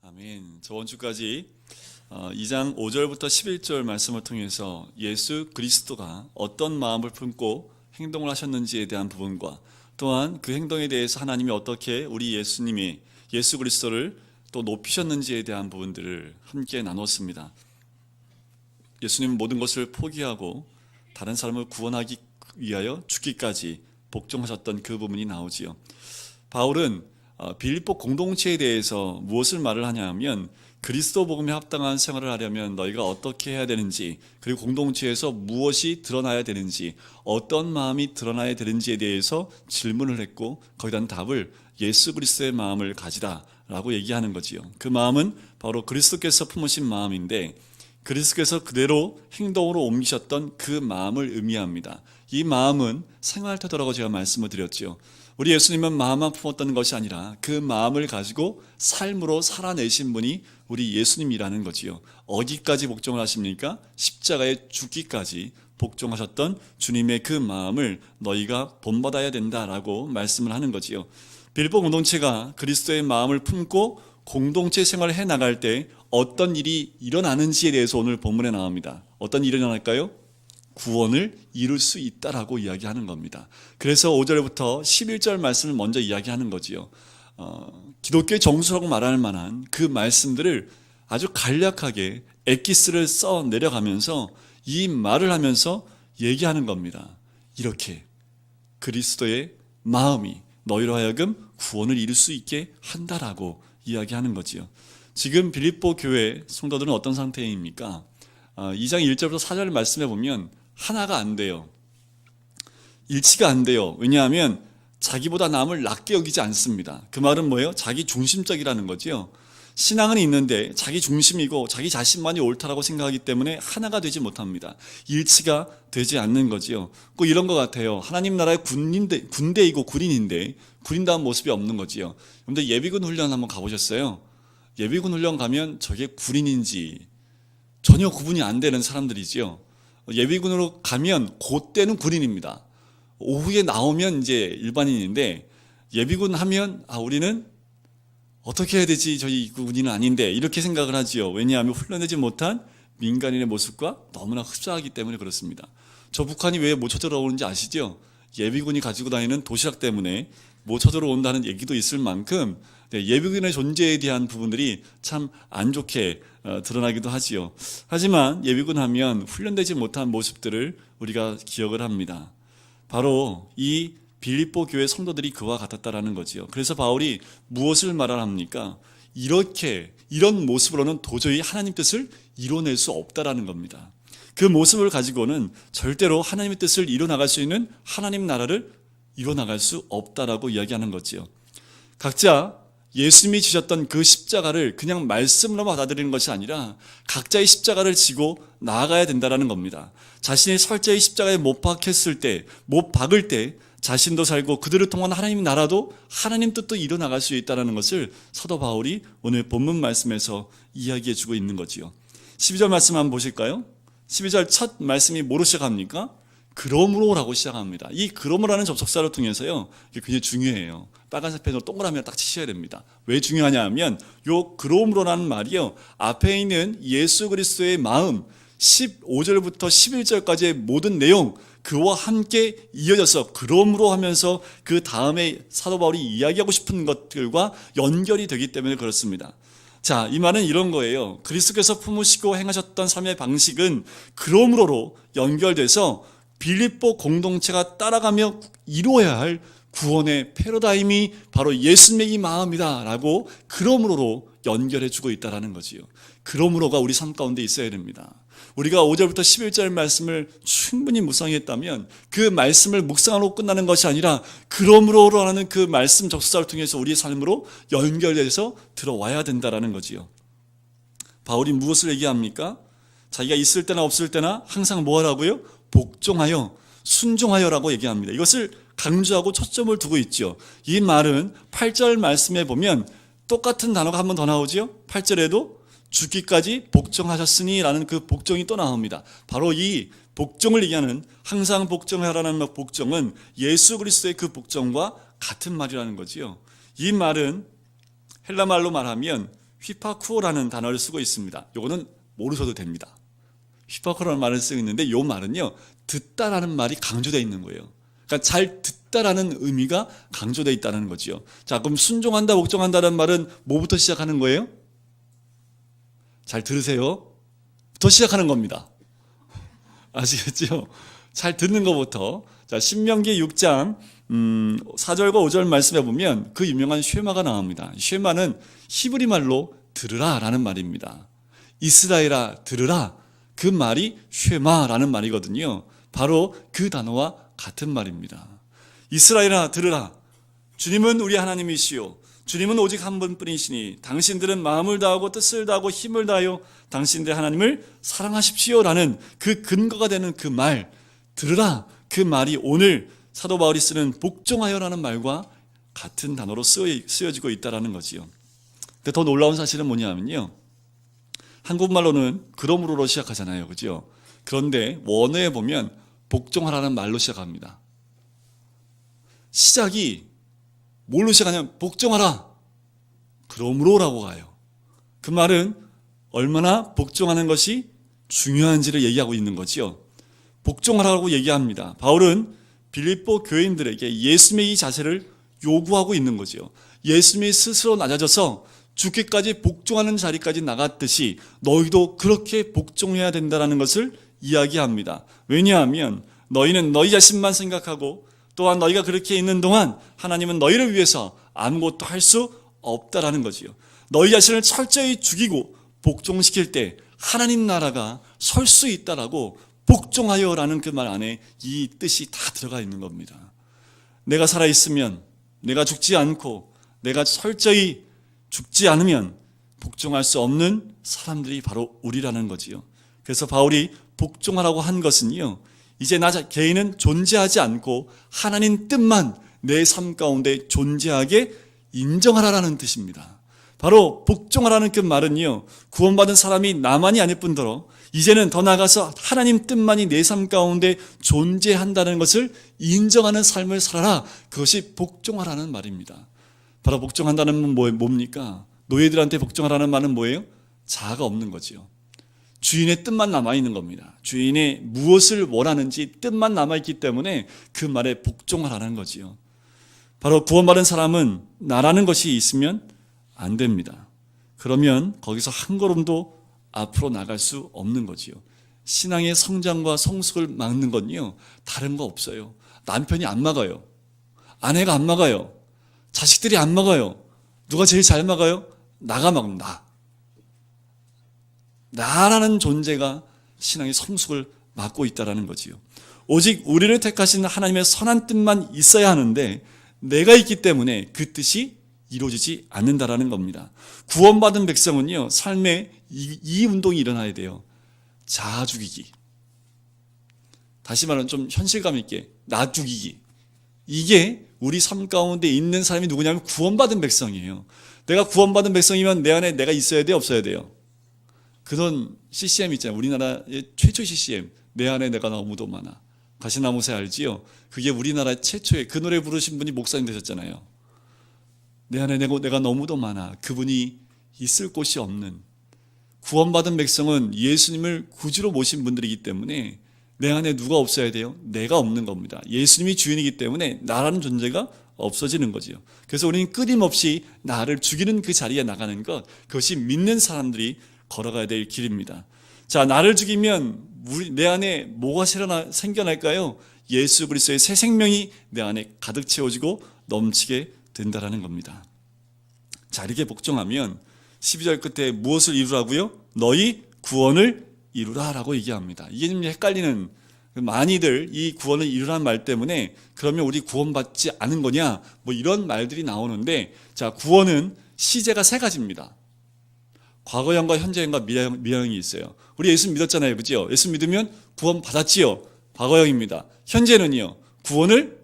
아멘. 저번 주까지 2장 5절부터 11절 말씀을 통해서 예수 그리스도가 어떤 마음을 품고 행동을 하셨는지에 대한 부분과 또한 그 행동에 대해서 하나님이 어떻게 우리 예수님이 예수 그리스도를 또 높이셨는지에 대한 부분들을 함께 나눴습니다. 예수님은 모든 것을 포기하고 다른 사람을 구원하기 위하여 죽기까지 복종하셨던 그 부분이 나오지요. 바울은 빌립보 공동체에 대해서 무엇을 말을 하냐 하면 그리스도 복음에 합당한 생활을 하려면 너희가 어떻게 해야 되는지, 그리고 공동체에서 무엇이 드러나야 되는지, 어떤 마음이 드러나야 되는지에 대해서 질문을 했고 거기에 대한 답을 예수 그리스도의 마음을 가지라 라고 얘기하는 거지요. 그 마음은 바로 그리스도께서 품으신 마음인데 그리스도께서 그대로 행동으로 옮기셨던 그 마음을 의미합니다. 이 마음은 생활 태도라고 제가 말씀을 드렸죠. 우리 예수님은 마음만 품었던 것이 아니라 그 마음을 가지고 삶으로 살아내신 분이 우리 예수님이라는 거지요. 어디까지 복종을 하십니까? 십자가에 죽기까지 복종하셨던 주님의 그 마음을 너희가 본받아야 된다라고 말씀을 하는 거지요. 빌립보 공동체가 그리스도의 마음을 품고 공동체 생활을 해나갈 때 어떤 일이 일어나는지에 대해서 오늘 본문에 나옵니다. 어떤 일이 일어날까요? 구원을 이룰 수 있다라고 이야기하는 겁니다. 그래서 5절부터 11절 말씀을 먼저 이야기하는 거지요. 기독교의 정수라고 말할 만한 그 말씀들을 아주 간략하게 엑기스를 써 내려가면서 이 말을 하면서 얘기하는 겁니다. 이렇게 그리스도의 마음이 너희로 하여금 구원을 이룰 수 있게 한다라고 이야기하는 거지요. 지금 빌립보 교회 성도들은 어떤 상태입니까? 2장 1절부터 4절 말씀해 보면 하나가 안 돼요. 일치가 안 돼요. 왜냐하면 자기보다 남을 낮게 여기지 않습니다. 그 말은 뭐예요? 자기 중심적이라는 거죠. 신앙은 있는데 자기 중심이고 자기 자신만이 옳다라고 생각하기 때문에 하나가 되지 못합니다. 일치가 되지 않는 거지요. 꼭 이런 것 같아요. 하나님 나라의 군대이고 군인인데 군인다운 모습이 없는 거지요. 그런데 예비군 훈련 한번 가보셨어요? 예비군 훈련 가면 저게 군인인지 전혀 구분이 안 되는 사람들이지요. 예비군으로 가면 그때는 군인입니다. 오후에 나오면 이제 일반인인데 예비군 하면 우리는 어떻게 해야 되지? 저희 군인은 아닌데 이렇게 생각을 하지요. 왜냐하면 훈련되지 못한 민간인의 모습과 너무나 흡사하기 때문에 그렇습니다. 저 북한이 왜 못 쳐들어오는지 아시죠? 예비군이 가지고 다니는 도시락 때문에 못 쳐들어온다는 얘기도 있을 만큼 예비군의 존재에 대한 부분들이 참 안 좋게 드러나기도 하지요. 하지만 예비군 하면 훈련되지 못한 모습들을 우리가 기억을 합니다. 바로 이 빌립보 교회 성도들이 그와 같았다라는 거지요. 그래서 바울이 무엇을 말합니까? 이런 모습으로는 도저히 하나님 뜻을 이뤄낼 수 없다라는 겁니다. 그 모습을 가지고는 절대로 하나님의 뜻을 이뤄나갈 수 있는 하나님 나라를 이뤄나갈 수 없다라고 이야기하는 거지요. 각자 예수님이 지셨던 그 십자가를 그냥 말씀으로 받아들이는 것이 아니라 각자의 십자가를 지고 나아가야 된다는 겁니다. 자신이 철저히 십자가에 못 박을 때 자신도 살고 그들을 통한 하나님 나라도 하나님 뜻도 이뤄나갈 수 있다는 것을 사도 바울이 오늘 본문 말씀에서 이야기해 주고 있는 거지요. 12절 말씀 한번 보실까요? 12절 첫 말씀이 뭐로 시작합니까? 그러므로라고 시작합니다. 이 그러므로라는 접속사를 통해서요, 이게 굉장히 중요해요. 빨간색 펜으로 동그라미를 딱 치셔야 됩니다. 왜 중요하냐 하면 요 그러므로라는 말이요, 앞에 있는 예수 그리스도의 마음 15절부터 11절까지의 모든 내용 그와 함께 이어져서 그러므로 하면서 그 다음에 사도 바울이 이야기하고 싶은 것들과 연결이 되기 때문에 그렇습니다. 자, 이 말은 이런 거예요. 그리스도께서 품으시고 행하셨던 삶의 방식은 그러므로로 연결돼서 빌립보 공동체가 따라가며 이루어야 할 구원의 패러다임이 바로 예수님의 이 마음이다 라고 그러므로로 연결해주고 있다는 거지요. 그러므로가 우리 삶 가운데 있어야 됩니다. 우리가 5절부터 11절 말씀을 충분히 묵상했다면 그 말씀을 묵상하고 끝나는 것이 아니라 그러므로라는 그 말씀 접속사를 통해서 우리의 삶으로 연결돼서 들어와야 된다는 거지요. 바울이 무엇을 얘기합니까? 자기가 있을 때나 없을 때나 항상 뭐 하라고요? 복종하여 순종하여라고 얘기합니다. 이것을 강조하고 초점을 두고 있죠. 이 말은 8절 말씀에 보면 똑같은 단어가 한 번 더 나오죠. 8절에도 죽기까지 복종하셨으니 라는 그 복종이 또 나옵니다. 바로 이 복종을 얘기하는 항상 복종하라는 복종은 예수 그리스도의 그 복종과 같은 말이라는 거지요. 이 말은 헬라 말로 말하면 휘파쿠오라는 단어를 쓰고 있습니다. 요거는 모르셔도 됩니다. 휘파쿠오라는 말을 쓰고 있는데 요 말은요, 듣다라는 말이 강조되어 있는 거예요. 그러니까 잘 듣다라는 의미가 강조되어 있다는 거지요. 자, 그럼 순종한다, 복종한다는 말은 뭐부터 시작하는 거예요? 잘 들으세요. 부터 시작하는 겁니다. 아시겠죠? 잘 듣는 것부터. 자, 신명기 6장 4절과 5절 말씀해 보면 그 유명한 쉐마가 나옵니다. 쉐마는 히브리 말로 들으라 라는 말입니다. 이스라엘아 들으라, 그 말이 쉐마라는 말이거든요. 바로 그 단어와 같은 말입니다. 이스라엘아 들으라, 주님은 우리 하나님이시요 주님은 오직 한 분뿐이시니 당신들은 마음을 다하고 뜻을 다하고 힘을 다하여 당신들의 하나님을 사랑하십시오 라는 그 근거가 되는 그 말, 들으라, 그 말이 오늘 사도 바울이 쓰는 복종하여라는 말과 같은 단어로 쓰여지고 있다는 거지요. 근데 더 놀라운 사실은 뭐냐면요, 한국말로는 그러므로로 시작하잖아요, 그죠? 그런데 원어에 보면 복종하라는 말로 시작합니다. 시작이 뭘로 시작하냐면 복종하라, 그러므로라고 가요. 그 말은 얼마나 복종하는 것이 중요한지를 얘기하고 있는 거지요. 복종하라고 얘기합니다. 바울은 빌립보 교인들에게 예수님의 이 자세를 요구하고 있는 거지요. 예수님이 스스로 낮아져서 죽기까지 복종하는 자리까지 나갔듯이 너희도 그렇게 복종해야 된다는 것을 이야기합니다. 왜냐하면 너희는 너희 자신만 생각하고 또한 너희가 그렇게 있는 동안 하나님은 너희를 위해서 아무것도 할 수 없다라는 거지요. 너희 자신을 철저히 죽이고 복종시킬 때 하나님 나라가 설 수 있다라고 복종하여라는 그 말 안에 이 뜻이 다 들어가 있는 겁니다. 내가 살아있으면, 내가 죽지 않고 내가 철저히 죽지 않으면 복종할 수 없는 사람들이 바로 우리라는 거지요. 그래서 바울이 복종하라고 한 것은요, 이제 나 개인은 존재하지 않고 하나님 뜻만 내 삶 가운데 존재하게 인정하라라는 뜻입니다. 바로 복종하라는 그 말은요, 구원받은 사람이 나만이 아닐 뿐더러 이제는 더 나아가서 하나님 뜻만이 내 삶 가운데 존재한다는 것을 인정하는 삶을 살아라, 그것이 복종하라는 말입니다. 바로 복종한다는 건 뭡니까? 노예들한테 복종하라는 말은 뭐예요? 자아가 없는 거지요. 주인의 뜻만 남아있는 겁니다. 주인의 무엇을 원하는지 뜻만 남아있기 때문에 그 말에 복종하라는 거지요. 바로 구원받은 사람은 나라는 것이 있으면 안 됩니다. 그러면 거기서 한 걸음도 앞으로 나갈 수 없는 거지요. 신앙의 성장과 성숙을 막는 건요, 다른 거 없어요. 남편이 안 막아요. 아내가 안 막아요. 자식들이 안 막아요. 누가 제일 잘 막아요? 나가 막는다. 나라는 존재가 신앙의 성숙을 막고 있다는 거지요. 오직 우리를 택하신 하나님의 선한 뜻만 있어야 하는데 내가 있기 때문에 그 뜻이 이루어지지 않는다라는 겁니다. 구원받은 백성은요, 삶에 이 운동이 일어나야 돼요. 자아 죽이기. 다시 말하면 좀 현실감 있게 나 죽이기. 이게 우리 삶 가운데 있는 사람이 누구냐면 구원받은 백성이에요. 내가 구원받은 백성이면 내 안에 내가 있어야 돼, 없어야 돼요? 그런 CCM 있잖아요. 우리나라의 최초 CCM. 내 안에 내가 너무도 많아. 가시나무새 알지요? 그게 우리나라 최초의, 그 노래 부르신 분이 목사님 되셨잖아요. 내 안에 내가 너무도 많아. 그분이 있을 곳이 없는, 구원받은 백성은 예수님을 구주로 모신 분들이기 때문에 내 안에 누가 없어야 돼요? 내가 없는 겁니다. 예수님이 주인이기 때문에 나라는 존재가 없어지는 거지요. 그래서 우리는 끊임없이 나를 죽이는 그 자리에 나가는 것, 그것이 믿는 사람들이 걸어가야 될 길입니다. 자, 나를 죽이면 내 안에 뭐가 생겨날까요? 예수 그리스도의 새 생명이 내 안에 가득 채워지고 넘치게 된다라는 겁니다. 자, 이렇게 복종하면 12절 끝에 무엇을 이루라고요? 너희 구원을 이루라라고 얘기합니다. 이게 좀 헷갈리는, 많이들 이 구원을 이루라는 말 때문에 그러면 우리 구원받지 않은 거냐, 뭐 이런 말들이 나오는데, 자, 구원은 시제가 세 가지입니다. 과거형과 현재형과 미래형이 있어요. 우리 예수 믿었잖아요, 그죠? 예수 믿으면 구원 받았지요. 과거형입니다. 현재는요, 구원을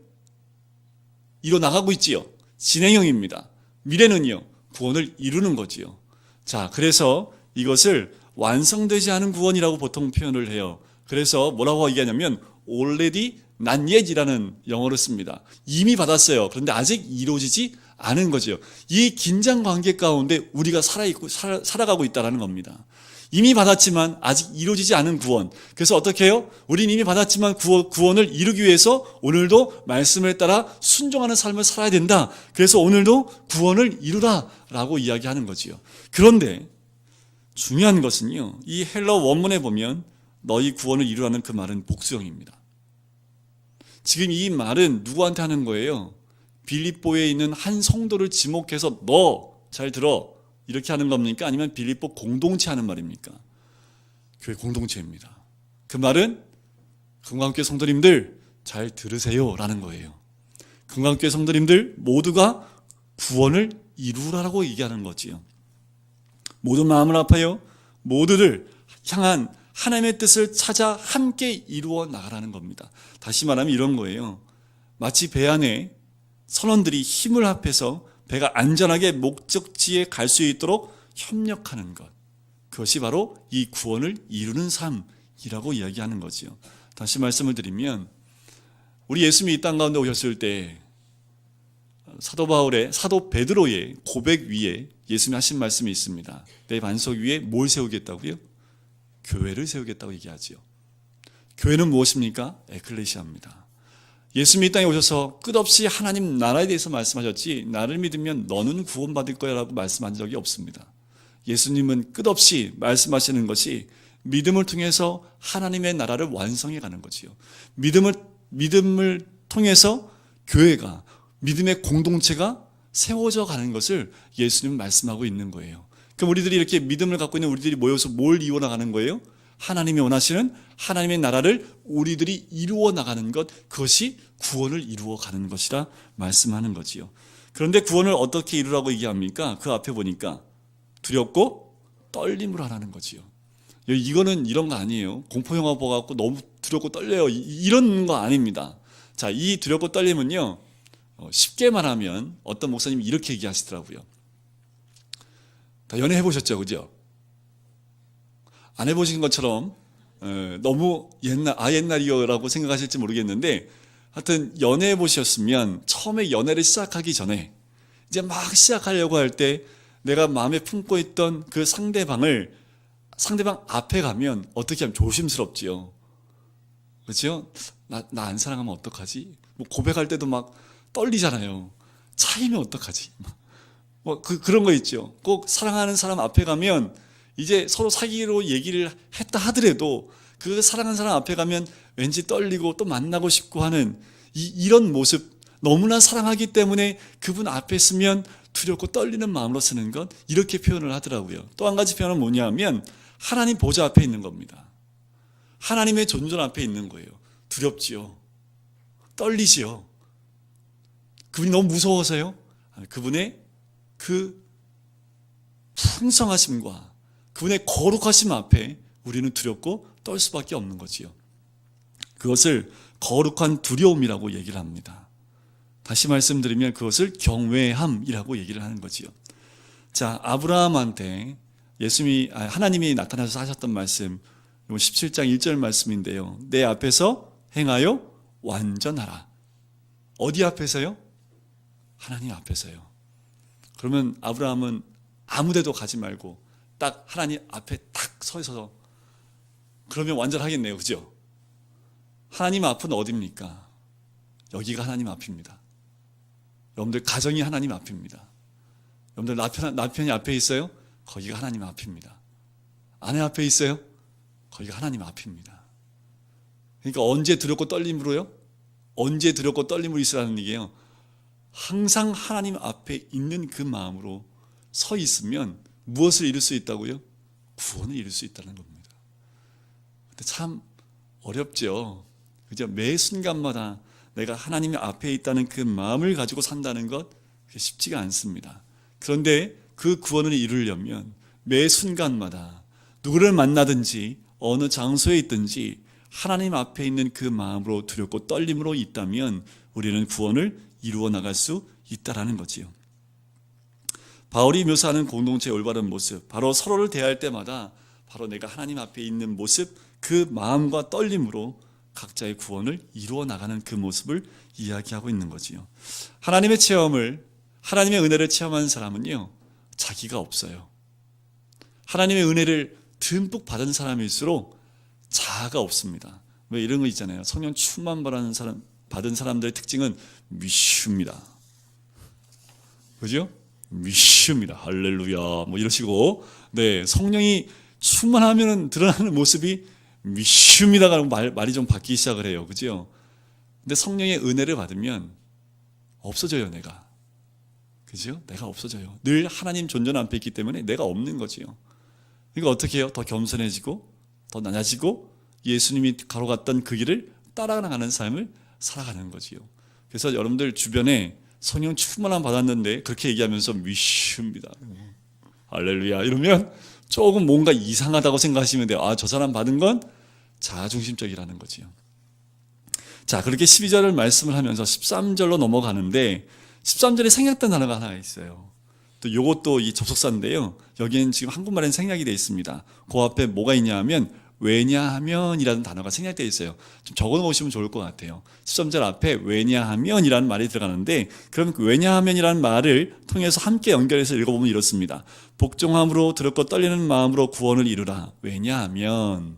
이뤄 나가고 있지요. 진행형입니다. 미래는요, 구원을 이루는 거지요. 자, 그래서 이것을 완성되지 않은 구원이라고 보통 표현을 해요. 그래서 뭐라고 얘기하냐면 already not yet이라는 영어를 씁니다. 이미 받았어요. 그런데 아직 이루어지지 않은 거죠. 이 긴장 관계 가운데 우리가 살아가고 있다는 겁니다. 이미 받았지만 아직 이루어지지 않은 구원. 그래서 어떻게 해요? 우린 이미 받았지만 구원을 이루기 위해서 오늘도 말씀을 따라 순종하는 삶을 살아야 된다. 그래서 오늘도 구원을 이루라 라고 이야기하는 거지요. 그런데 중요한 것은요, 이 헬러 원문에 보면 너희 구원을 이루라는 그 말은 복수형입니다. 지금 이 말은 누구한테 하는 거예요? 빌립보에 있는 한 성도를 지목해서 너 잘 들어 이렇게 하는 겁니까? 아니면 빌립보 공동체 하는 말입니까? 교회 공동체입니다. 그 말은 금강교회 성도님들 잘 들으세요 라는 거예요. 금강교회 성도님들 모두가 구원을 이루라라고 얘기하는 거지요. 모든 마음을 아파요. 모두를 향한 하나님의 뜻을 찾아 함께 이루어 나가라는 겁니다. 다시 말하면 이런 거예요. 마치 배 안에 선원들이 힘을 합해서 배가 안전하게 목적지에 갈 수 있도록 협력하는 것. 그것이 바로 이 구원을 이루는 삶이라고 이야기하는 거지요. 다시 말씀을 드리면 우리 예수님이 이 땅 가운데 오셨을 때 사도 베드로의 고백 위에 예수님이 하신 말씀이 있습니다. 내 반석 위에 뭘 세우겠다고요? 교회를 세우겠다고 얘기하지요. 교회는 무엇입니까? 에클레시아입니다. 예수님이 이 땅에 오셔서 끝없이 하나님 나라에 대해서 말씀하셨지 나를 믿으면 너는 구원받을 거야 라고 말씀한 적이 없습니다. 예수님은 끝없이 말씀하시는 것이 믿음을 통해서 하나님의 나라를 완성해 가는 거지요. 믿음을 통해서 교회가, 믿음의 공동체가 세워져 가는 것을 예수님은 말씀하고 있는 거예요. 그럼 우리들이 이렇게 믿음을 갖고 있는 우리들이 모여서 뭘 이루어 나가는 거예요? 하나님이 원하시는 하나님의 나라를 우리들이 이루어 나가는 것, 그것이 구원을 이루어 가는 것이라 말씀하는 거지요. 그런데 구원을 어떻게 이루라고 얘기합니까? 그 앞에 보니까 두렵고 떨림으로 하라는 거지요. 이거는 이런 거 아니에요. 공포영화 보고 너무 두렵고 떨려요. 이런 거 아닙니다. 자, 이 두렵고 떨림은요, 쉽게 말하면 어떤 목사님이 이렇게 얘기하시더라고요. 다 연애해 보셨죠, 그죠? 안 해보신 것처럼 너무 옛날이요라고 생각하실지 모르겠는데, 하여튼 연애해 보셨으면 처음에 연애를 시작하기 전에 이제 막 시작하려고 할 때 내가 마음에 품고 있던 그 상대방 앞에 가면 어떻게 하면 조심스럽지요. 그렇죠? 나 안 사랑하면 어떡하지? 뭐 고백할 때도 막 떨리잖아요. 차이면 어떡하지? 뭐 그런 거 있죠. 꼭 사랑하는 사람 앞에 가면 이제 서로 사귀기로 얘기를 했다 하더라도 그 사랑하는 사람 앞에 가면 왠지 떨리고 또 만나고 싶고 하는 이런 모습, 너무나 사랑하기 때문에 그분 앞에 있으면 두렵고 떨리는 마음으로 쓰는 것, 이렇게 표현을 하더라고요. 또 한 가지 표현은 뭐냐면 하나님 보좌 앞에 있는 겁니다. 하나님의 존전 앞에 있는 거예요. 두렵지요. 떨리지요. 그분이 너무 무서워서요. 그분의 그 풍성하심과 그분의 거룩하심 앞에 우리는 두렵고 떨 수밖에 없는 거지요. 그것을 거룩한 두려움이라고 얘기를 합니다. 다시 말씀드리면 그것을 경외함이라고 얘기를 하는 거지요. 자, 아브라함한테 하나님이 나타나셔서 하셨던 말씀, 17장 1절 말씀인데요. 내 앞에서 행하여 완전하라. 어디 앞에서요? 하나님 앞에서요. 그러면 아브라함은 아무 데도 가지 말고 딱 하나님 앞에 딱 서 있어서, 그러면 완전하겠네요. 그죠? 하나님 앞은 어디입니까? 여기가 하나님 앞입니다. 여러분들 가정이 하나님 앞입니다. 여러분들 남편이 앞에 있어요? 거기가 하나님 앞입니다. 아내 앞에 있어요? 거기가 하나님 앞입니다. 그러니까 언제 두렵고 떨림으로요? 언제 두렵고 떨림으로 있으라는 얘기예요. 항상 하나님 앞에 있는 그 마음으로 서 있으면 무엇을 이룰 수 있다고요? 구원을 이룰 수 있다는 겁니다. 근데 참 어렵죠. 그죠? 매 순간마다 내가 하나님 앞에 있다는 그 마음을 가지고 산다는 것, 그게 쉽지가 않습니다. 그런데 그 구원을 이루려면 매 순간마다 누구를 만나든지 어느 장소에 있든지 하나님 앞에 있는 그 마음으로 두렵고 떨림으로 있다면 우리는 구원을 이루어 나갈 수 있다라는 거지요. 바울이 묘사하는 공동체의 올바른 모습, 바로 서로를 대할 때마다 바로 내가 하나님 앞에 있는 모습, 그 마음과 떨림으로 각자의 구원을 이루어 나가는 그 모습을 이야기하고 있는 거지요. 하나님의 체험을, 하나님의 은혜를 체험한 사람은요, 자기가 없어요. 하나님의 은혜를 듬뿍 받은 사람일수록 자아가 없습니다. 왜 이런 거 있잖아요. 성령 충만 받은 사람들의 특징은 미슈입니다. 그죠? 미슈입니다. 할렐루야. 뭐 이러시고, 네, 성령이 충만하면 드러나는 모습이 미슈입니다라는 말이 좀 바뀌기 시작을 해요. 그죠? 근데 성령의 은혜를 받으면 없어져요, 내가. 그죠? 내가 없어져요. 늘 하나님 존재 앞에 있기 때문에 내가 없는 거지요. 그러니까 어떻게 해요? 더 겸손해지고, 더 낮아지고, 예수님이 가로갔던 그 길을 따라가는 삶을 살아가는 거지요. 그래서 여러분들 주변에 성령 충만함 받았는데 그렇게 얘기하면서 미슈입니다. 할렐루야. 이러면 조금 뭔가 이상하다고 생각하시면 돼요. 아, 저 사람 받은 건 자아중심적이라는 거지요. 자, 그렇게 12절을 말씀을 하면서 13절로 넘어가는데 13절에 생략된 단어가 하나 있어요. 또 요것도 이 접속사인데요. 여기는 지금 한국말에는 생략이 되어 있습니다. 그 앞에 뭐가 있냐 하면 왜냐하면이라는 단어가 생략되어 있어요. 좀 적어놓으시면 좋을 것 같아요. 13절 앞에 왜냐하면이라는 말이 들어가는데, 그럼 그 왜냐하면이라는 말을 통해서 함께 연결해서 읽어보면 이렇습니다. 복종함으로 들었고 떨리는 마음으로 구원을 이루라. 왜냐하면,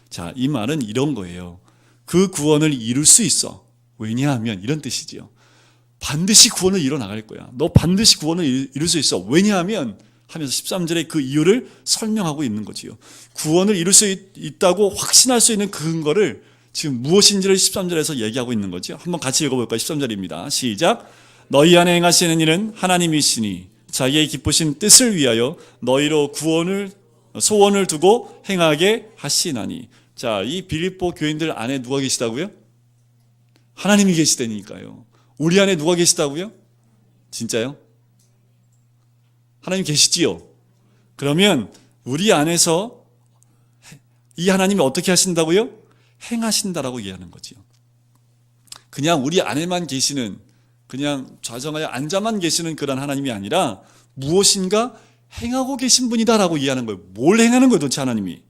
자, 이 말은 이런 거예요. 그 구원을 이룰 수 있어. 왜냐하면 이런 뜻이지요. 반드시 구원을 이뤄 나갈 거야. 너 반드시 구원을 이룰 수 있어. 왜냐하면 하면서 13절에 그 이유를 설명하고 있는 거지요. 구원을 이룰 수 있다고 확신할 수 있는 그 근거를 지금 무엇인지를 13절에서 얘기하고 있는 거죠. 한번 같이 읽어볼까요? 13절입니다. 시작. 너희 안에 행하시는 일은 하나님이시니 자기의 기쁘신 뜻을 위하여 너희로 소원을 두고 행하게 하시나니. 자, 이 빌립보 교인들 안에 누가 계시다고요? 하나님이 계시다니까요. 우리 안에 누가 계시다고요? 진짜요? 하나님 계시지요? 그러면 우리 안에서 이 하나님이 어떻게 하신다고요? 행하신다라고 이해하는 거지요. 그냥 우리 안에만 계시는, 그냥 좌정하여 앉아만 계시는 그런 하나님이 아니라 무엇인가 행하고 계신 분이다라고 이해하는 거예요. 뭘 행하는 거예요, 도대체 하나님이?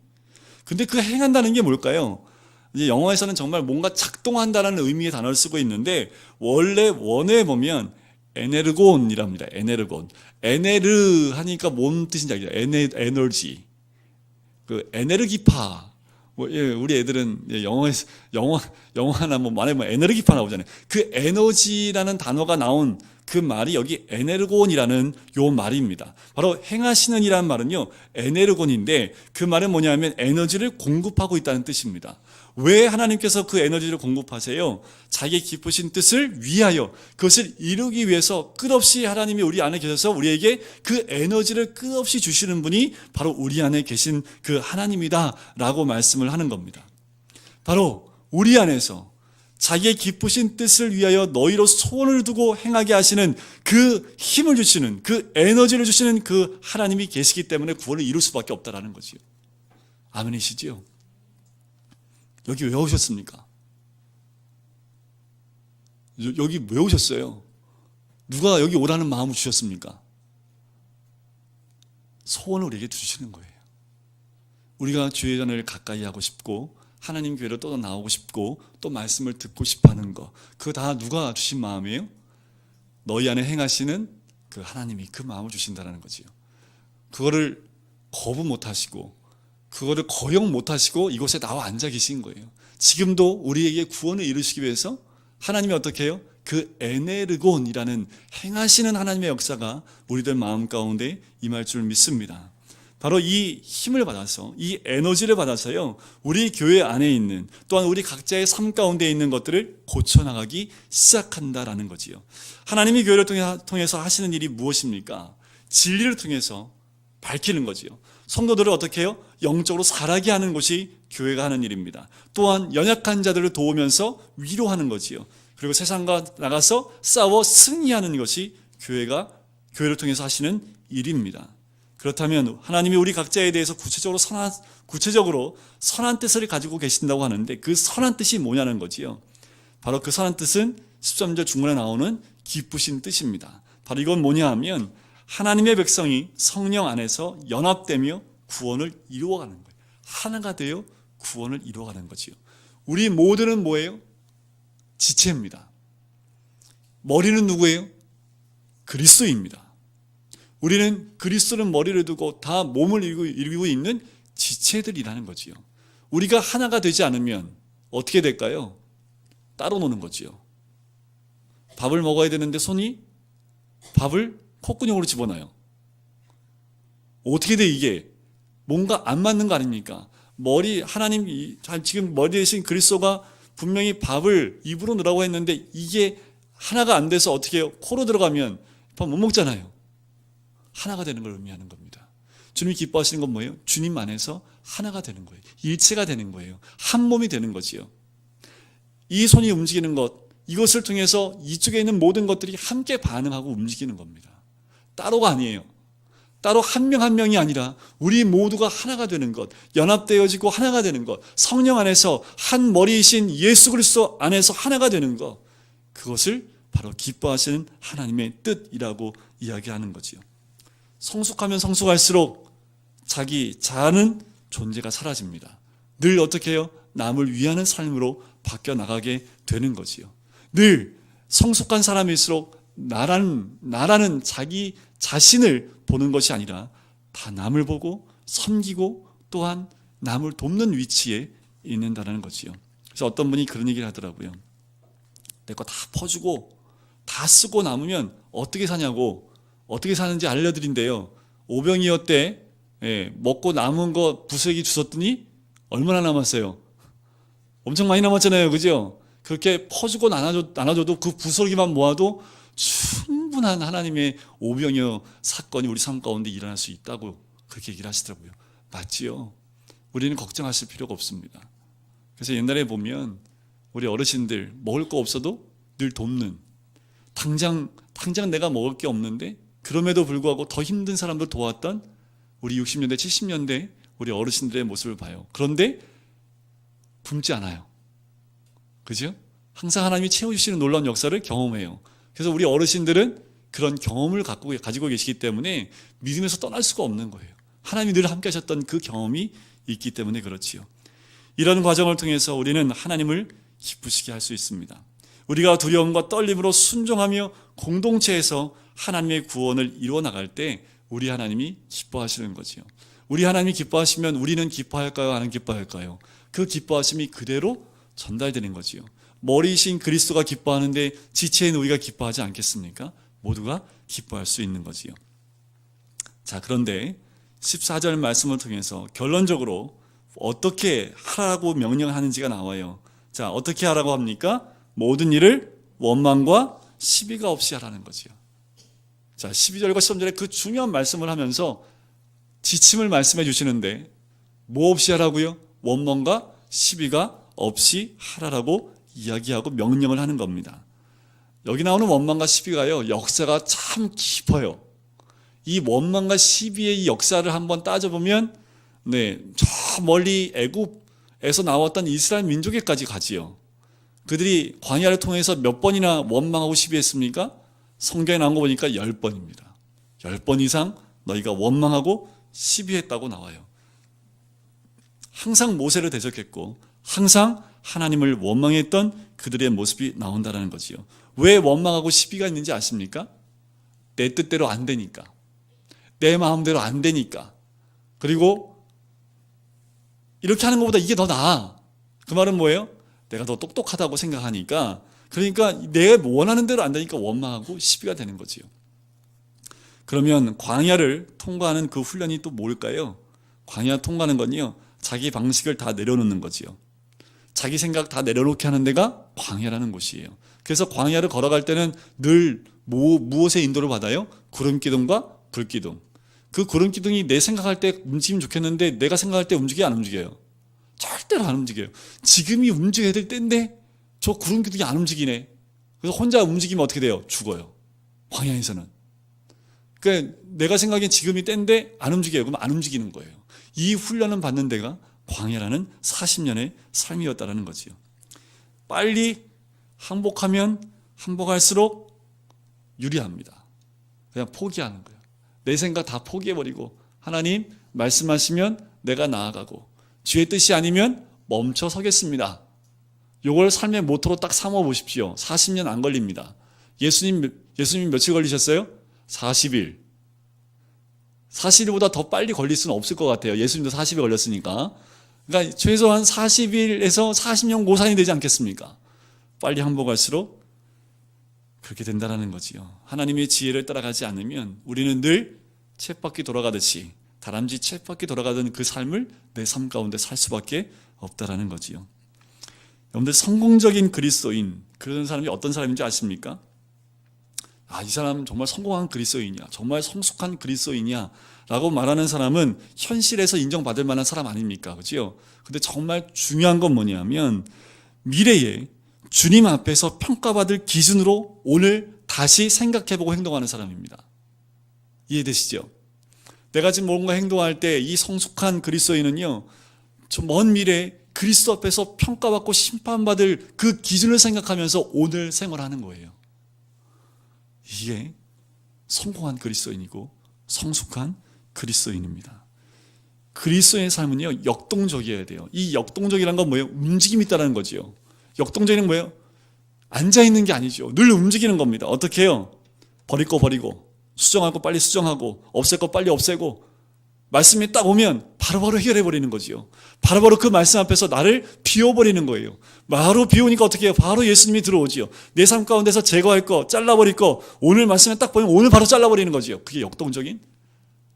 근데 그 행한다는 게 뭘까요? 이제 영어에서는 정말 뭔가 작동한다는 의미의 단어를 쓰고 있는데, 원래 원어에 보면 에네르곤이랍니다. 에네르곤. 에네르 하니까 뭔 뜻인지 알죠? 에너지. 그 에네르기파. 뭐, 예, 우리 애들은 영어나 뭐 말하면 에너지파 나오잖아요. 그 에너지라는 단어가 나온 그 말이 여기 에네르곤이라는 요 말입니다. 바로 행하시는 이라는 말은요, 에네르곤인데 그 말은 뭐냐면 에너지를 공급하고 있다는 뜻입니다. 왜 하나님께서 그 에너지를 공급하세요? 자기의 기쁘신 뜻을 위하여, 그것을 이루기 위해서 끝없이 하나님이 우리 안에 계셔서 우리에게 그 에너지를 끝없이 주시는 분이 바로 우리 안에 계신 그 하나님이다 라고 말씀을 하는 겁니다. 바로 우리 안에서 자기의 기쁘신 뜻을 위하여 너희로 소원을 두고 행하게 하시는 그 힘을 주시는, 그 에너지를 주시는 그 하나님이 계시기 때문에 구원을 이룰 수밖에 없다라는 거지요. 아멘이시지요? 여기 왜 오셨습니까? 여기 왜 오셨어요? 누가 여기 오라는 마음을 주셨습니까? 소원을 우리에게 주시는 거예요. 우리가 주의 전을 가까이 하고 싶고 하나님 교회로 또 나오고 싶고 또 말씀을 듣고 싶어하는 거, 그거 다 누가 주신 마음이에요? 너희 안에 행하시는 그 하나님이 그 마음을 주신다는 거지요. 그거를 거부 못하시고 그거를 거역 못하시고 이곳에 나와 앉아 계신 거예요. 지금도 우리에게 구원을 이루시기 위해서 하나님이 어떻게 해요? 그 에네르곤이라는 행하시는 하나님의 역사가 우리들 마음 가운데 임할 줄 믿습니다. 바로 이 힘을 받아서, 이 에너지를 받아서요, 우리 교회 안에 있는, 또한 우리 각자의 삶 가운데 있는 것들을 고쳐나가기 시작한다라는 거지요. 하나님이 교회를 통해서 하시는 일이 무엇입니까? 진리를 통해서 밝히는 거지요. 성도들을 어떻게 해요? 영적으로 자라게 하는 것이 교회가 하는 일입니다. 또한 연약한 자들을 도우면서 위로하는 거지요. 그리고 세상과 나가서 싸워 승리하는 것이 교회를 통해서 하시는 일입니다. 그렇다면 하나님이 우리 각자에 대해서 구체적으로 선한 뜻을 가지고 계신다고 하는데 그 선한 뜻이 뭐냐는 거지요. 바로 그 선한 뜻은 13절 중간에 나오는 기쁘신 뜻입니다. 바로 이건 뭐냐 하면 하나님의 백성이 성령 안에서 연합되며 구원을 이루어가는 거예요. 하나가 되어 구원을 이루어가는 거지요. 우리 모두는 뭐예요? 지체입니다. 머리는 누구예요? 그리스도입니다. 우리는 그리스도는 머리를 두고 다 몸을 이루고 있는 지체들이라는 거지요. 우리가 하나가 되지 않으면 어떻게 될까요? 따로 노는 거지요. 밥을 먹어야 되는데 손이 밥을 콧구멍으로 집어넣어요. 어떻게 돼 이게? 뭔가 안 맞는 거 아닙니까? 하나님 지금 머리에 계신 그리스도가 분명히 밥을 입으로 넣으라고 했는데 이게 하나가 안 돼서 어떻게 해요? 코로 들어가면 밥 못 먹잖아요. 하나가 되는 걸 의미하는 겁니다. 주님이 기뻐하시는 건 뭐예요? 주님 안에서 하나가 되는 거예요. 일체가 되는 거예요. 한 몸이 되는 거지요. 이 손이 움직이는 것, 이것을 통해서 이쪽에 있는 모든 것들이 함께 반응하고 움직이는 겁니다. 따로가 아니에요. 따로 한 명 한 명이 아니라 우리 모두가 하나가 되는 것, 연합되어지고 하나가 되는 것, 성령 안에서 한 머리이신 예수 그리스도 안에서 하나가 되는 것, 그것을 바로 기뻐하시는 하나님의 뜻이라고 이야기하는 거지요. 성숙하면 성숙할수록 자기 자아는 존재가 사라집니다. 늘 어떻게 해요? 남을 위하는 삶으로 바뀌어 나가게 되는 거지요. 늘 성숙한 사람일수록 나라는 자기 자신을 보는 것이 아니라 다 남을 보고 섬기고 또한 남을 돕는 위치에 있는다는 거지요. 그래서 어떤 분이 그런 얘기를 하더라고요. 내 거 다 퍼주고 다 쓰고 남으면 어떻게 사냐고, 어떻게 사는지 알려드린대요. 오병이어 때 먹고 남은 거 부수에게 주셨더니 얼마나 남았어요? 엄청 많이 남았잖아요. 그죠? 그렇게 퍼주고 나눠줘도 그 부스러기만 모아도 충분한 하나님의 오병이어 사건이 우리 삶 가운데 일어날 수 있다고 그렇게 얘기를 하시더라고요. 맞지요? 우리는 걱정하실 필요가 없습니다. 그래서 옛날에 보면 우리 어르신들 먹을 거 없어도 늘 돕는, 당장 내가 먹을 게 없는데 그럼에도 불구하고 더 힘든 사람들 도왔던 우리 60년대 70년대 우리 어르신들의 모습을 봐요. 그런데 굶지 않아요. 그죠? 항상 하나님이 채워주시는 놀라운 역사를 경험해요. 그래서 우리 어르신들은 그런 경험을 가지고 계시기 때문에 믿음에서 떠날 수가 없는 거예요. 하나님이 늘 함께 하셨던 그 경험이 있기 때문에 그렇지요. 이런 과정을 통해서 우리는 하나님을 기쁘시게 할 수 있습니다. 우리가 두려움과 떨림으로 순종하며 공동체에서 하나님의 구원을 이루어 나갈 때 우리 하나님이 기뻐하시는 거지요. 우리 하나님이 기뻐하시면 우리는 기뻐할까요? 안 기뻐할까요? 그 기뻐하심이 그대로 전달되는 거지요. 머리이신 그리스도가 기뻐하는데 지체인 우리가 기뻐하지 않겠습니까? 모두가 기뻐할 수 있는 거지요. 자, 그런데 14절 말씀을 통해서 결론적으로 어떻게 하라고 명령하는지가 나와요. 자, 어떻게 하라고 합니까? 모든 일을 원망과 시비가 없이 하라는 거지요. 자, 12절과 13절에 그 중요한 말씀을 하면서 지침을 말씀해 주시는데 뭐 없이 하라고요? 원망과 시비가 없이 하라라고 이야기하고 명령을 하는 겁니다. 여기 나오는 원망과 시비가요, 역사가 참 깊어요. 이 원망과 시비의 이 역사를 한번 따져보면 저 멀리 애굽에서 나왔던 이스라엘 민족에까지 가지요. 그들이 광야를 통해서 몇 번이나 원망하고 시비했습니까? 성경에 나온 거 보니까 10번입니다. 10번 이상 너희가 원망하고 시비했다고 나와요. 항상 모세를 대적했고 항상 하나님을 원망했던 그들의 모습이 나온다는 거지요. 왜 원망하고 시비가 있는지 아십니까? 내 뜻대로 안 되니까, 내 마음대로 안 되니까, 그리고 이렇게 하는 것보다 이게 더 나아. 그 말은 뭐예요? 내가 더 똑똑하다고 생각하니까, 그러니까 내가 원하는 대로 안 되니까 원망하고 시비가 되는 거지요. 그러면 광야를 통과하는 그 훈련이 또 뭘까요? 광야 통과하는 건요, 자기 방식을 다 내려놓는 거지요. 자기 생각 다 내려놓게 하는 데가 광야라는 곳이에요. 그래서 광야를 걸어갈 때는 늘 무엇의 인도를 받아요? 구름기둥과 불기둥. 그 구름기둥이 내 생각할 때 움직이면 좋겠는데 내가 생각할 때 움직여요, 안 움직여요? 절대로 안 움직여요. 지금이 움직여야 될 때인데 저 구름기둥이 안 움직이네. 그래서 혼자 움직이면 어떻게 돼요? 죽어요. 광야에서는. 그러니까 내가 생각엔 지금이 때인데 안 움직여요. 그럼 안 움직이는 거예요. 이 훈련을 받는 데가 광야라는 40년의 삶이었다는 거지요. 빨리 항복하면 항복할수록 유리합니다. 그냥 포기하는 거예요. 내 생각 다 포기해버리고 하나님 말씀하시면 내가 나아가고 주의 뜻이 아니면 멈춰 서겠습니다. 요걸 삶의 모토로 딱 삼아 보십시오. 40년 안 걸립니다. 예수님 며칠 걸리셨어요? 40일. 40일보다 더 빨리 걸릴 수는 없을 것 같아요. 예수님도 40일 걸렸으니까. 그러니까 최소한 40일에서 40년 고산이 되지 않겠습니까? 빨리 항복할수록 그렇게 된다는 거지요. 하나님의 지혜를 따라가지 않으면 우리는 늘 쳇바퀴 돌아가듯이 다람쥐 쳇바퀴 돌아가던 그 삶을 내 삶 가운데 살 수밖에 없다라는 거지요. 여러분들 성공적인 그리스도인 그런 사람이 어떤 사람인지 아십니까? 이 사람 정말 성공한 그리스도인이야, 정말 성숙한 그리스도인이야 라고 말하는 사람은 현실에서 인정받을 만한 사람 아닙니까? 그죠? 근데 정말 중요한 건 뭐냐면 미래에 주님 앞에서 평가받을 기준으로 오늘 다시 생각해보고 행동하는 사람입니다. 이해되시죠? 내가 지금 뭔가 행동할 때 이 성숙한 그리스도인은요, 저 먼 미래에 그리스도 앞에서 평가받고 심판받을 그 기준을 생각하면서 오늘 생활하는 거예요. 이게 성공한 그리스도인이고 성숙한 그리스도인입니다. 그리스도인의 삶은요, 역동적이어야 돼요. 이 역동적이라는 건 뭐예요? 움직임이 있다는 거죠. 역동적인 뭐예요? 앉아있는 게 아니죠. 늘 움직이는 겁니다. 어떻게 해요? 버릴 거 버리고, 수정할 거 빨리 수정하고, 없앨 거 빨리 없애고, 말씀이 딱 오면 바로바로 해결해버리는 거지요. 바로바로 그 말씀 앞에서 나를 비워버리는 거예요. 바로 비우니까 어떻게 해요? 바로 예수님이 들어오지요. 내 삶 가운데서 제거할 거, 잘라버릴 거, 오늘 말씀에 딱 보면 오늘 바로 잘라버리는 거지요. 그게 역동적인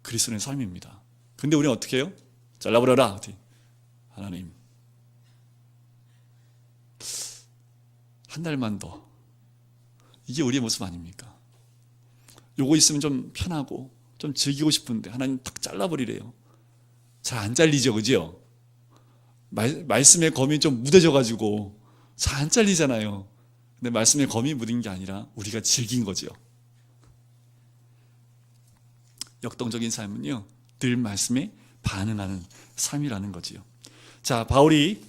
그리스도인의 삶입니다. 근데 우리는 어떻게 해요? 잘라버려라. 하나님, 한 달만 더. 이게 우리의 모습 아닙니까? 요거 있으면 좀 편하고 좀 즐기고 싶은데 하나님 딱 잘라버리래요. 잘 안 잘리죠, 그죠? 말씀의 검이 좀 묻어져가지고 잘 안 잘리잖아요. 근데 말씀의 검이 묻은 게 아니라 우리가 즐긴 거죠. 역동적인 삶은요, 늘 말씀에 반응하는 삶이라는 거지요. 자, 바울이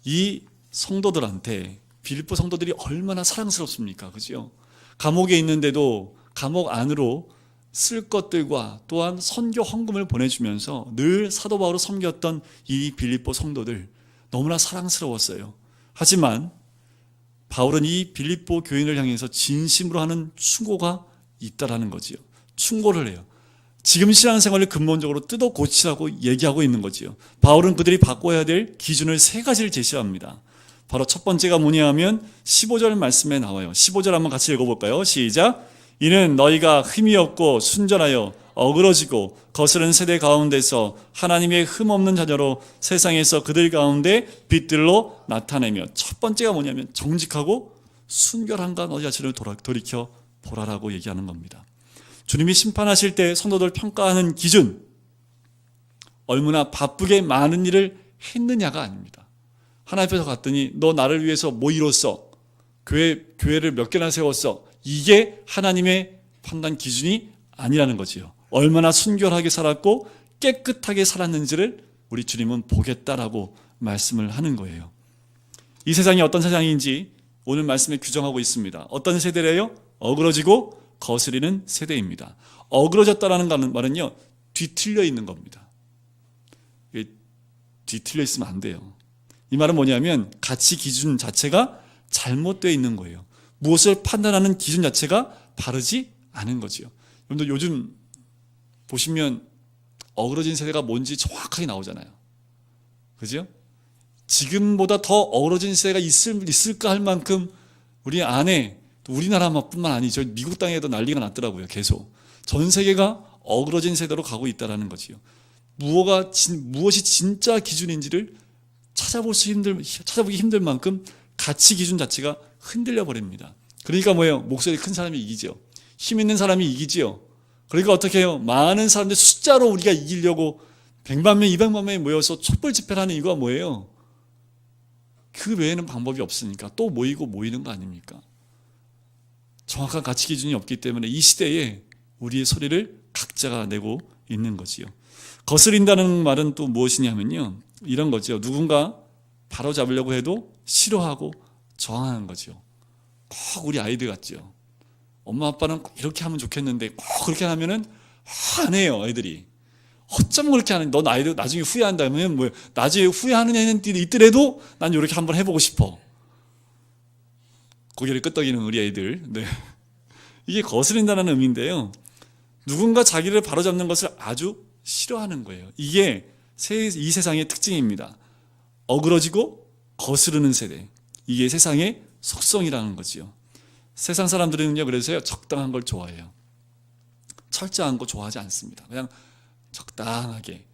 이 성도들한테, 빌립보 성도들이 얼마나 사랑스럽습니까? 그죠? 감옥에 있는데도 감옥 안으로 쓸 것들과 또한 선교 헌금을 보내주면서 늘 사도 바울을 섬겼던 이 빌립보 성도들 너무나 사랑스러웠어요. 하지만 바울은 이 빌립보 교인을 향해서 진심으로 하는 충고가 있다라는 거지요. 충고를 해요. 지금 신앙생활을 근본적으로 뜯어 고치라고 얘기하고 있는 거지요. 바울은 그들이 바꿔야 될 기준을 3가지를 제시합니다. 바로 첫 번째가 뭐냐 하면 15절 말씀에 나와요. 15절 한번 같이 읽어볼까요? 시작! 이는 너희가 흠이 없고 순전하여 어그러지고 거스른 세대 가운데서 하나님의 흠 없는 자녀로 세상에서 그들 가운데 빛들로 나타내며, 첫 번째가 뭐냐면 정직하고 순결한가 너희 자신을 돌이켜 보라라고 얘기하는 겁니다. 주님이 심판하실 때 성도들 평가하는 기준, 얼마나 바쁘게 많은 일을 했느냐가 아닙니다. 하나님 앞에서 갔더니 너 나를 위해서 뭐 이뤘어? 교회를 몇 개나 세웠어? 이게 하나님의 판단 기준이 아니라는 거지요. 얼마나 순결하게 살았고 깨끗하게 살았는지를 우리 주님은 보겠다라고 말씀을 하는 거예요. 이 세상이 어떤 세상인지 오늘 말씀에 규정하고 있습니다. 어떤 세대래요? 어그러지고 거스리는 세대입니다. 어그러졌다라는 말은요, 뒤틀려 있는 겁니다. 뒤틀려 있으면 안 돼요. 이 말은 뭐냐면 가치 기준 자체가 잘못되어 있는 거예요. 무엇을 판단하는 기준 자체가 바르지 않은 거지요. 여러분들 요즘 보시면 어그러진 세대가 뭔지 정확하게 나오잖아요. 그죠? 지금보다 더 어그러진 세대가 있을까 할 만큼 우리 안에, 우리나라뿐만 아니죠, 미국 땅에도 난리가 났더라고요. 계속 전 세계가 어그러진 세대로 가고 있다는 거지요. 무엇이 진짜 기준인지를 찾아보기 힘들 만큼 가치 기준 자체가 흔들려 버립니다. 그러니까 뭐예요? 목소리 큰 사람이 이기죠. 힘 있는 사람이 이기지요. 그러니까 어떻게 해요? 많은 사람들 숫자로 우리가 이기려고 100만 명, 200만 명이 모여서 촛불 집회를 하는 이유가 뭐예요? 그 외에는 방법이 없으니까 또 모이는 거 아닙니까? 정확한 가치 기준이 없기 때문에 이 시대에 우리의 소리를 각자가 내고 있는 거지요. 거스린다는 말은 또 무엇이냐면요, 이런 거죠. 누군가 바로잡으려고 해도 싫어하고 저항하는 거죠. 꼭 우리 아이들 같죠. 엄마 아빠는 꼭 이렇게 하면 좋겠는데 꼭 그렇게 하면은 안 해요, 애들이. 어쩜 그렇게 하는, 너 나중에 후회한다면 뭐예요? 나중에 후회하는 애는 있더라도 난 이렇게 한번 해보고 싶어. 고개를 끄덕이는 우리 애들. 네. 이게 거스른다는 의미인데요. 누군가 자기를 바로잡는 것을 아주 싫어하는 거예요. 이게 이 세상의 특징입니다. 어그러지고 거스르는 세대. 이게 세상의 속성이라는 거지요. 세상 사람들은요, 그래서요, 적당한 걸 좋아해요. 철저한 거 좋아하지 않습니다. 그냥 적당하게.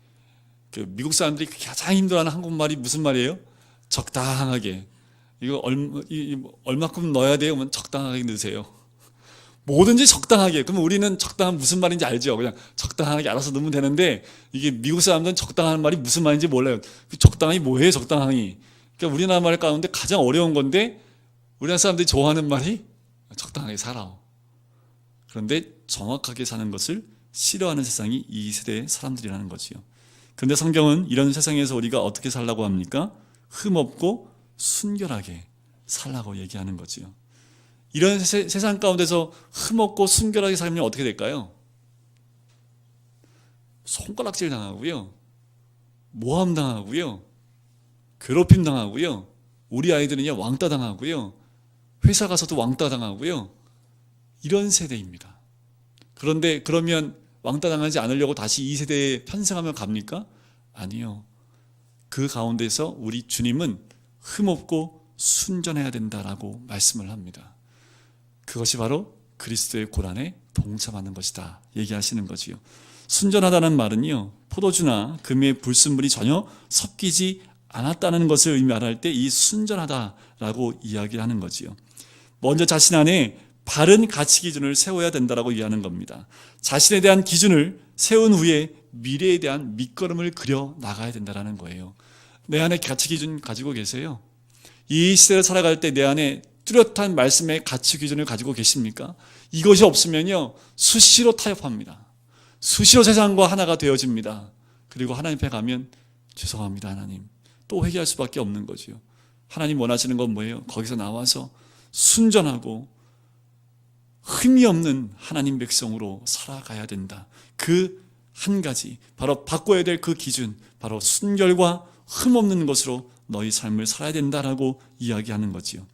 그 미국 사람들이 가장 힘들어하는 한국말이 무슨 말이에요? 적당하게. 이거 얼마큼 넣어야 돼요? 그러면 적당하게 넣으세요. 뭐든지 적당하게. 그러면 우리는 적당한 무슨 말인지 알죠? 그냥 적당하게 알아서 넣으면 되는데, 이게 미국 사람들은 적당한 말이 무슨 말인지 몰라요. 그 적당히 뭐예요, 적당히? 그러니까 우리나라 말 가운데 가장 어려운 건데, 우리나라 사람들이 좋아하는 말이 적당하게 살아. 그런데 정확하게 사는 것을 싫어하는 세상이 이 세대의 사람들이라는 거지요. 그런데 성경은 이런 세상에서 우리가 어떻게 살라고 합니까? 흠없고 순결하게 살라고 얘기하는 거지요. 이런 세상 가운데서 흠없고 순결하게 살면 어떻게 될까요? 손가락질 당하고요, 모함 당하고요, 괴롭힘 당하고요, 우리 아이들은요 왕따 당하고요, 회사 가서도 왕따 당하고요, 이런 세대입니다. 그런데 그러면 왕따 당하지 않으려고 다시 이 세대에 편승하면 갑니까? 아니요. 그 가운데서 우리 주님은 흠없고 순전해야 된다라고 말씀을 합니다. 그것이 바로 그리스도의 고난에 동참하는 것이다 얘기하시는 거지요. 순전하다는 말은요, 포도주나 금의 불순물이 전혀 섞이지 않았다는 것을 말할 때 이 순전하다라고 이야기하는 거지요. 먼저 자신 안에 바른 가치 기준을 세워야 된다라고 이해하는 겁니다. 자신에 대한 기준을 세운 후에 미래에 대한 밑거름을 그려 나가야 된다는 거예요. 내 안에 가치 기준 가지고 계세요? 이 시대를 살아갈 때 내 안에 뚜렷한 말씀의 가치 기준을 가지고 계십니까? 이것이 없으면요, 수시로 타협합니다. 수시로 세상과 하나가 되어집니다. 그리고 하나님 앞에 가면 죄송합니다 하나님, 또 회개할 수밖에 없는 거지요. 하나님 원하시는 건 뭐예요? 거기서 나와서 순전하고 흠이 없는 하나님 백성으로 살아가야 된다. 그 한 가지, 바로 바꿔야 될 그 기준, 바로 순결과 흠 없는 것으로 너희 삶을 살아야 된다라고 이야기하는 거지요.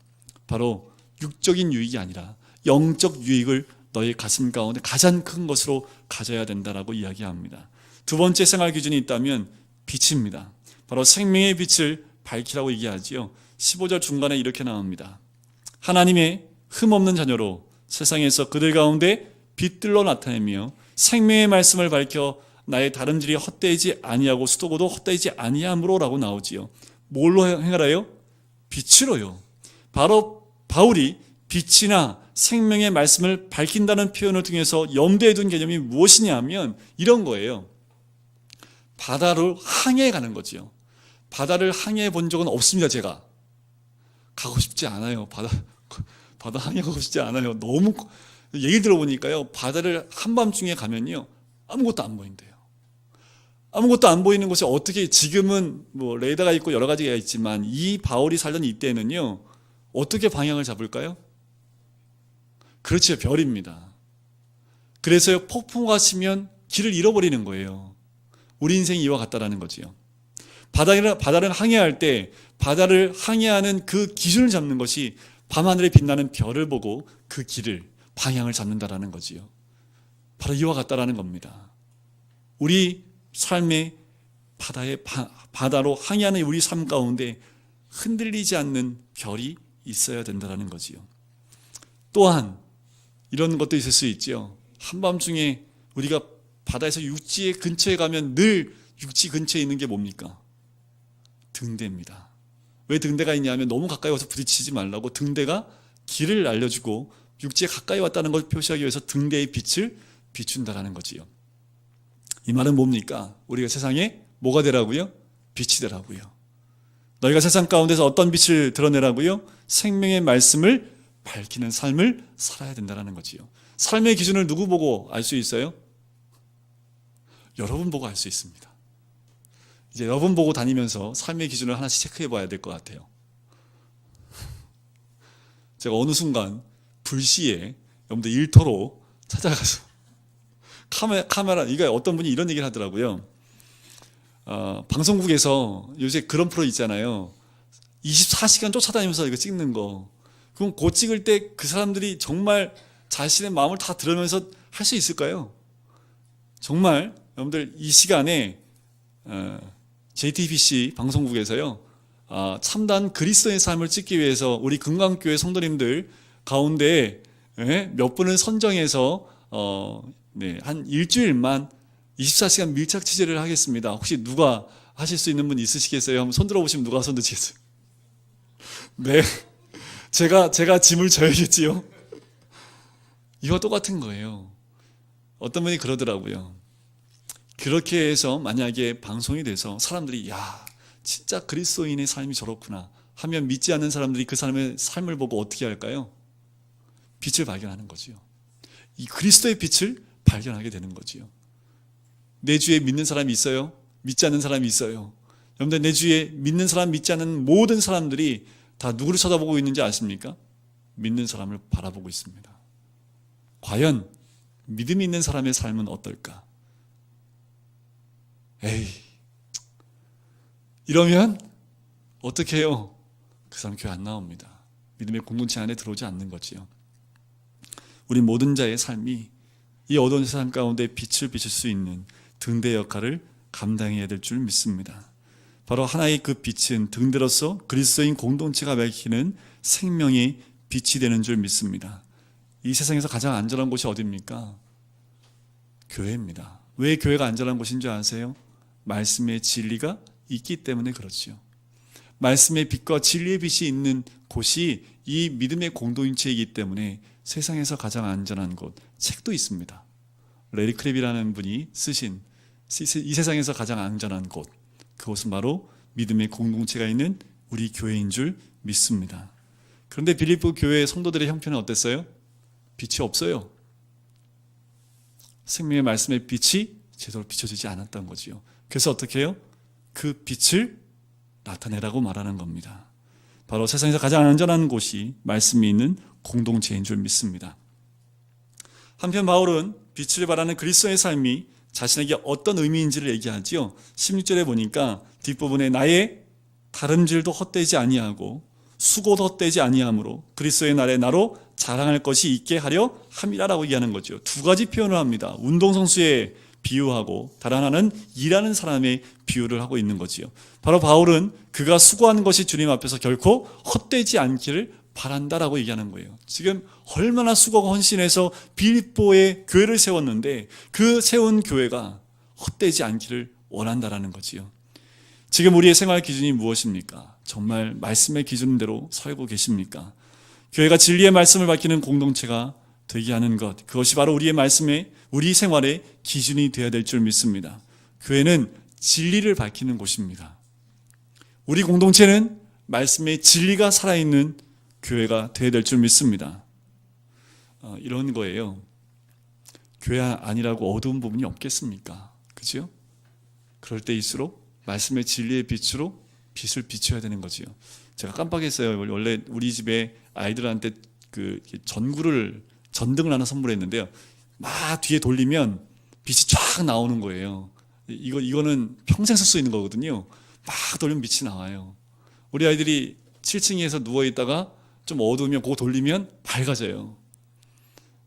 바로 육적인 유익이 아니라 영적 유익을 너희 가슴 가운데 가장 큰 것으로 가져야 된다라고 이야기합니다. 두 번째 생활 기준이 있다면 빛입니다. 바로 생명의 빛을 밝히라고 얘기하지요. 15절 중간에 이렇게 나옵니다. 하나님의 흠없는 자녀로 세상에서 그들 가운데 빛들로 나타내며 생명의 말씀을 밝혀 나의 다름질이 헛되지 아니하고 수도고도 헛되지 아니함으로라고 나오지요. 뭘로 행하라요? 빛으로요. 바로 바울이 빛이나 생명의 말씀을 밝힌다는 표현을 통해서 염두에 둔 개념이 무엇이냐 하면 이런 거예요. 바다로 항해해 가는 거지요. 바다를 항해해 본 적은 없습니다. 제가 가고 싶지 않아요. 바다 항해 가고 싶지 않아요. 너무 얘기 들어보니까요, 바다를 한밤중에 가면요 아무것도 안 보인대요. 아무것도 안 보이는 곳이 어떻게, 지금은 뭐 레이더가 있고 여러 가지가 있지만 이 바울이 살던 이때는요 어떻게 방향을 잡을까요? 그렇죠, 별입니다. 그래서요, 폭풍우가 치면 길을 잃어버리는 거예요. 우리 인생이 이와 같다라는 거지요. 바다를 항해할 때 바다를 항해하는 그 기준을 잡는 것이 밤하늘에 빛나는 별을 보고 그 길을, 방향을 잡는다라는 거지요. 바로 이와 같다라는 겁니다. 우리 삶의 바다로 항해하는 우리 삶 가운데 흔들리지 않는 별이 있어야 된다라는 거지요. 또한 이런 것도 있을 수 있죠. 한밤중에 우리가 바다에서 육지 근처에 가면 늘 육지 근처에 있는 게 뭡니까? 등대입니다. 왜 등대가 있냐면 너무 가까이 와서 부딪히지 말라고 등대가 길을 알려주고 육지에 가까이 왔다는 걸 표시하기 위해서 등대의 빛을 비춘다라는 거지요. 이 말은 뭡니까? 우리가 세상에 뭐가 되라고요? 빛이 되라고요. 너희가 세상 가운데서 어떤 빛을 드러내라고요? 생명의 말씀을 밝히는 삶을 살아야 된다는 거지요. 삶의 기준을 누구 보고 알 수 있어요? 여러분 보고 알 수 있습니다. 이제 여러분 보고 다니면서 삶의 기준을 하나씩 체크해 봐야 될 것 같아요. 제가 어느 순간 불시에 여러분들 일터로 찾아가서 카메라, 이게 어떤 분이 이런 얘기를 하더라고요. 방송국에서 요새 그런 프로 있잖아요. 24시간 쫓아다니면서 이거 찍는 거. 그럼 곧 찍을 때 그 사람들이 정말 자신의 마음을 다 드러내면서 할 수 있을까요? 정말 여러분들 이 시간에 JTBC 방송국에서요, 참단 그리스도의 삶을 찍기 위해서 우리 금강교회 성도님들 가운데 몇 분을 선정해서 한 일주일만 24시간 밀착 취재를 하겠습니다. 혹시 누가 하실 수 있는 분 있으시겠어요? 한번 손 들어보시면 누가 손 드시겠어요? 네, 제가 짐을 져야겠지요. 이와 똑같은 거예요. 어떤 분이 그러더라고요. 그렇게 해서 만약에 방송이 돼서 사람들이 야, 진짜 그리스도인의 삶이 저렇구나 하면 믿지 않는 사람들이 그 사람의 삶을 보고 어떻게 할까요? 빛을 발견하는 거지요. 이 그리스도의 빛을 발견하게 되는 거지요. 내 주위에 믿는 사람이 있어요? 믿지 않는 사람이 있어요. 여러분들 내 주위에 믿는 사람, 믿지 않는 모든 사람들이 다 누구를 쳐다보고 있는지 아십니까? 믿는 사람을 바라보고 있습니다. 과연 믿음이 있는 사람의 삶은 어떨까? 에이, 이러면 어떻게 해요? 그 사람 교회 안 나옵니다. 믿음의 공동체 안에 들어오지 않는 거지요. 우리 모든 자의 삶이 이 어두운 세상 가운데 빛을 비출 수 있는 등대 역할을 감당해야 될 줄 믿습니다. 바로 하나의 그 빛은 등대로서 그리스도인 공동체가 밝히는 생명의 빛이 되는 줄 믿습니다. 이 세상에서 가장 안전한 곳이 어디입니까? 교회입니다. 왜 교회가 안전한 곳인 줄 아세요? 말씀의 진리가 있기 때문에 그렇지요. 말씀의 빛과 진리의 빛이 있는 곳이 이 믿음의 공동체이기 때문에 세상에서 가장 안전한 곳, 책도 있습니다. 레리 크랩이라는 분이 쓰신 이 세상에서 가장 안전한 곳, 그곳은 바로 믿음의 공동체가 있는 우리 교회인 줄 믿습니다. 그런데 빌립보 교회 성도들의 형편은 어땠어요? 빛이 없어요. 생명의 말씀의 빛이 제대로 비춰지지 않았던 거지요. 그래서 어떻게 해요? 그 빛을 나타내라고 말하는 겁니다. 바로 세상에서 가장 안전한 곳이 말씀이 있는 공동체인 줄 믿습니다. 한편 바울은 빛을 발하는 그리스도의 삶이 자신에게 어떤 의미인지를 얘기하지요. 16절에 보니까 뒷부분에 나의 다름질도 헛되지 아니하고 수고도 헛되지 아니하므로 그리스도의 날에 나로 자랑할 것이 있게 하려 함이라라고 얘기하는 거죠. 두 가지 표현을 합니다. 운동선수의 비유하고 다른 하나는 일하는 사람의 비유를 하고 있는 거지요. 바로 바울은 그가 수고하는 것이 주님 앞에서 결코 헛되지 않기를 바란다라고 얘기하는 거예요. 지금 얼마나 수고가 헌신해서 빌립보에 교회를 세웠는데 그 세운 교회가 헛되지 않기를 원한다라는 거지요. 지금 우리의 생활 기준이 무엇입니까? 정말 말씀의 기준대로 살고 계십니까? 교회가 진리의 말씀을 밝히는 공동체가 되게 하는 것, 그것이 바로 우리 생활의 기준이 되어야 될 줄 믿습니다. 교회는 진리를 밝히는 곳입니다. 우리 공동체는 말씀의 진리가 살아있는 교회가 되어야 될 줄 믿습니다. 이런 거예요. 교회 아니라고 어두운 부분이 없겠습니까? 그죠? 그럴 때일수록 말씀의 진리의 빛으로 빛을 비춰야 되는 거지요. 제가 깜빡했어요. 원래 우리 집에 아이들한테 그 전등을 하나 선물했는데요. 막 뒤에 돌리면 빛이 쫙 나오는 거예요. 이거는 평생 쓸 수 있는 거거든요. 막 돌리면 빛이 나와요. 우리 아이들이 7층에서 누워 있다가 좀 어두우면 그거 돌리면 밝아져요.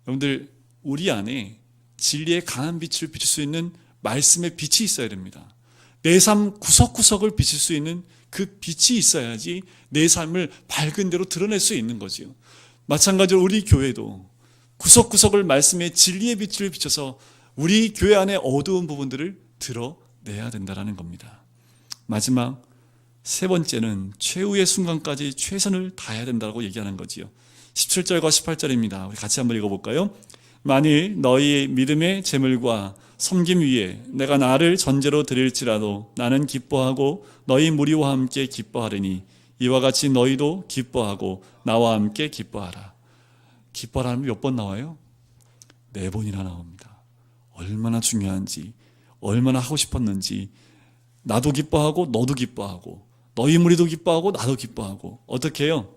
여러분들 우리 안에 진리의 강한 빛을 비출 수 있는 말씀의 빛이 있어야 됩니다. 내 삶 구석구석을 비칠 수 있는 그 빛이 있어야지 내 삶을 밝은 대로 드러낼 수 있는 거지요. 마찬가지로 우리 교회도 구석구석을 말씀의 진리의 빛을 비춰서 우리 교회 안에 어두운 부분들을 드러내야 된다는 겁니다. 마지막 세 번째는 최후의 순간까지 최선을 다해야 된다고 얘기하는 거지요. 17절과 18절입니다. 우리 같이 한번 읽어볼까요? 만일 너희 믿음의 재물과 섬김 위에 내가 나를 전제로 드릴지라도 나는 기뻐하고 너희 무리와 함께 기뻐하리니 이와 같이 너희도 기뻐하고 나와 함께 기뻐하라. 기뻐하라는 몇 번 나와요? 4번이나 나옵니다. 얼마나 중요한지, 얼마나 하고 싶었는지, 나도 기뻐하고 너도 기뻐하고 너희 무리도 기뻐하고 나도 기뻐하고. 어떻게 해요?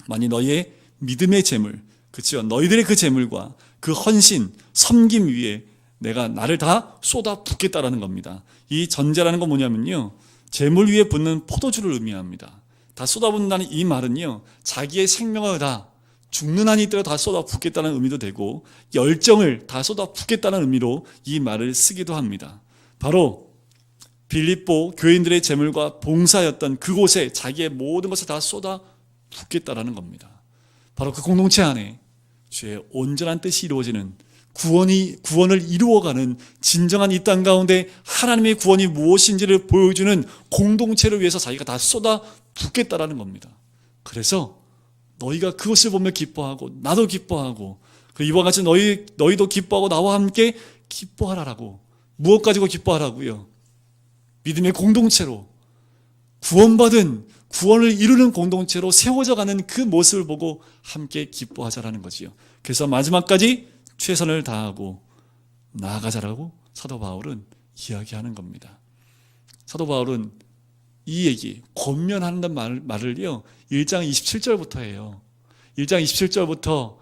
만일 너희의 믿음의 재물, 그렇죠? 너희들의 그 재물과 그 헌신, 섬김 위에 내가 나를 다 쏟아 붓겠다라는 겁니다. 이 전제라는 건 뭐냐면요, 재물 위에 붓는 포도주를 의미합니다. 다 쏟아붓는다는 이 말은요, 자기의 생명을 다 죽는 한이 있더라도 다 쏟아붓겠다는 의미도 되고 열정을 다 쏟아붓겠다는 의미로 이 말을 쓰기도 합니다. 바로 빌립보 교인들의 재물과 봉사였던 그곳에 자기의 모든 것을 다 쏟아붓겠다라는 겁니다. 바로 그 공동체 안에 주의 온전한 뜻이 이루어지는 구원을 이루어가는 진정한 이 땅 가운데 하나님의 구원이 무엇인지를 보여주는 공동체를 위해서 자기가 다 쏟아붓겠다라는 겁니다. 그래서 너희가 그것을 보며 기뻐하고 나도 기뻐하고 이와 같이 너희도 기뻐하고 나와 함께 기뻐하라라고. 무엇 가지고 기뻐하라고요? 믿음의 공동체로 구원받은 구원을 이루는 공동체로 세워져 가는 그 모습을 보고 함께 기뻐하자라는 거지요. 그래서 마지막까지 최선을 다하고 나아가자라고 사도 바울은 이야기하는 겁니다. 사도 바울은 이 얘기, 권면하는 말을요 1장 27절부터 해요. 1장 27절부터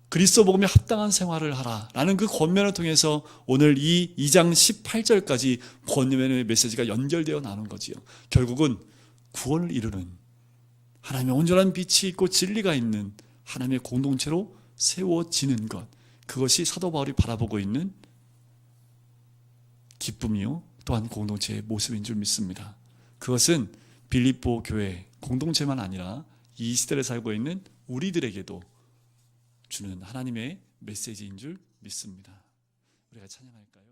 그리스도 복음에 합당한 생활을 하라라는 그 권면을 통해서 오늘 이 2장 18절까지 권면의 메시지가 연결되어 나오는 거지요. 결국은 구원을 이루는 하나님의 온전한 빛이 있고 진리가 있는 하나님의 공동체로 세워지는 것, 그것이 사도 바울이 바라보고 있는 기쁨이요 또한 공동체의 모습인 줄 믿습니다. 그것은 빌립보 교회 공동체만 아니라 이 시대를 살고 있는 우리들에게도 주는 하나님의 메시지인 줄 믿습니다. 우리가 찬양할까요?